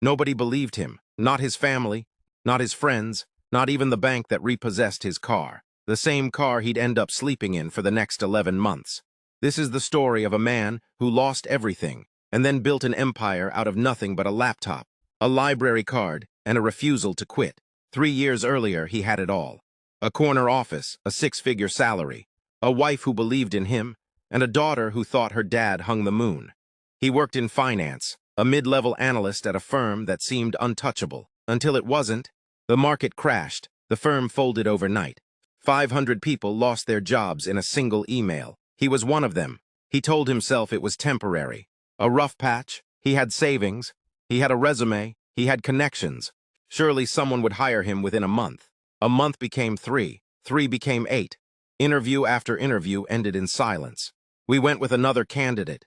Nobody believed him, not his family, not his friends, not even the bank that repossessed his car, the same car he'd end up sleeping in for the next 11 months. This is the story of a man who lost everything and then built an empire out of nothing but a laptop, a library card, and a refusal to quit. 3 years earlier, he had it all. A corner office, a six-figure salary, a wife who believed in him, and a daughter who thought her dad hung the moon. He worked in finance, a mid-level analyst at a firm that seemed untouchable. Until it wasn't. The market crashed. The firm folded overnight. 500 people lost their jobs in a single email. He was one of them. He told himself it was temporary. A rough patch. He had savings. He had a resume. He had connections. Surely someone would hire him within a month. A month became 3. 3 became 8. Interview after interview ended in silence. We went with another candidate.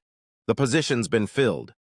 The position's been filled.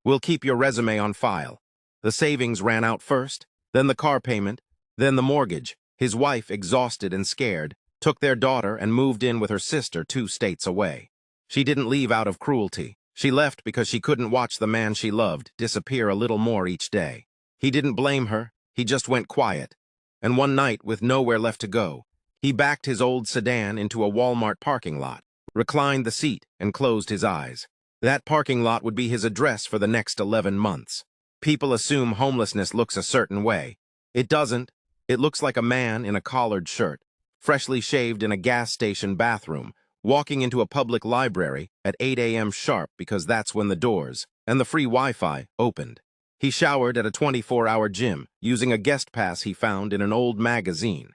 We'll keep your resume on file. The savings ran out first, then the car payment, then the mortgage. His wife, exhausted and scared, took their daughter and moved in with her sister 2 states away. She didn't leave out of cruelty. She left because she couldn't watch the man she loved disappear a little more each day. He didn't blame her. He just went quiet. And one night, with nowhere left to go, he backed his old sedan into a Walmart parking lot, reclined the seat, and closed his eyes. That parking lot would be his address for the next 11 months. People assume homelessness looks a certain way. It doesn't. It looks like a man in a collared shirt, freshly shaved in a gas station bathroom, walking into a public library at 8 a.m. sharp because that's when the doors and the free Wi-Fi opened. He showered at a 24-hour gym using a guest pass he found in an old magazine.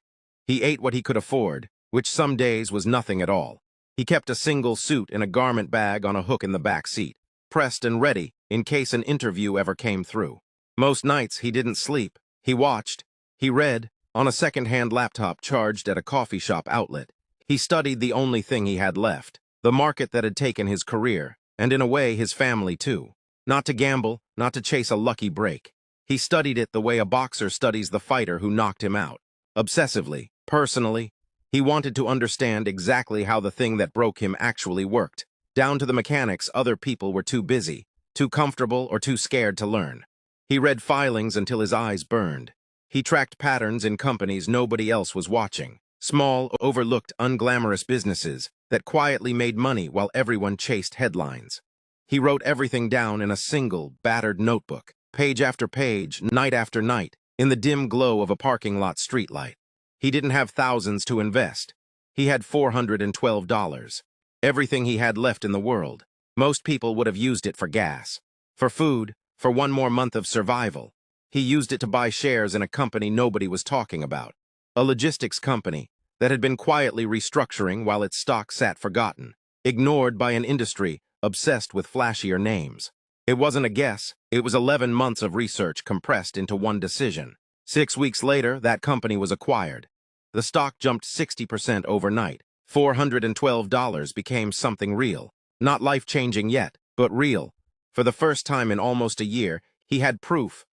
He ate what he could afford, which some days was nothing at all. He kept a single suit in a garment bag on a hook in the back seat, pressed and ready in case an interview ever came through. Most nights he didn't sleep. He watched. He read on a secondhand laptop charged at a coffee shop outlet. He studied the only thing he had left, the market that had taken his career, and in a way his family too. Not to gamble, not to chase a lucky break. He studied it the way a boxer studies the fighter who knocked him out. Obsessively, personally, he wanted to understand exactly how the thing that broke him actually worked. Down to the mechanics other people were too busy, too comfortable, or too scared to learn. He read filings until his eyes burned. He tracked patterns in companies nobody else was watching. Small, overlooked, unglamorous businesses that quietly made money while everyone chased headlines. He wrote everything down in a single, battered notebook, page after page, night after night, in the dim glow of a parking lot streetlight. He didn't have thousands to invest. He had $412. Everything he had left in the world. Most people would have used it for gas, for food, for one more month of survival. He used it to buy shares in a company nobody was talking about, a logistics company that had been quietly restructuring while its stock sat forgotten, ignored by an industry obsessed with flashier names. It wasn't a guess. It was 11 months of research compressed into one decision. 6 weeks later, that company was acquired. The stock jumped 60% overnight. $412 became something real. Not life-changing yet, but real. For the first time in almost a year, he had proof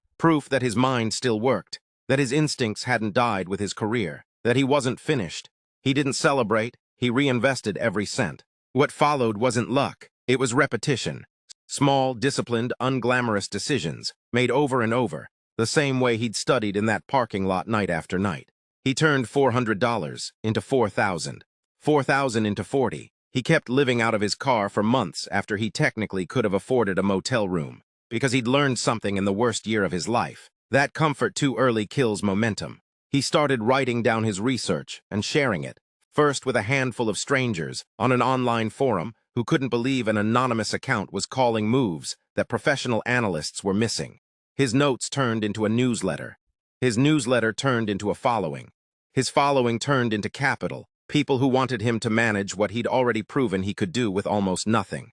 that his mind still worked, that his instincts hadn't died with his career, that he wasn't finished. He didn't celebrate. He reinvested every cent. What followed wasn't luck. It was repetition. Small, disciplined, unglamorous decisions, made over and over, the same way he'd studied in that parking lot night after night. He turned $400 into $4,000, $4,000 into $40. He kept living out of his car for months after he technically could have afforded a motel room, because he'd learned something in the worst year of his life. That comfort too early kills momentum. He started writing down his research and sharing it, first with a handful of strangers on an online forum who couldn't believe an anonymous account was calling moves that professional analysts were missing. His notes turned into a newsletter. His newsletter turned into a following. His following turned into capital, people who wanted him to manage what he'd already proven he could do with almost nothing.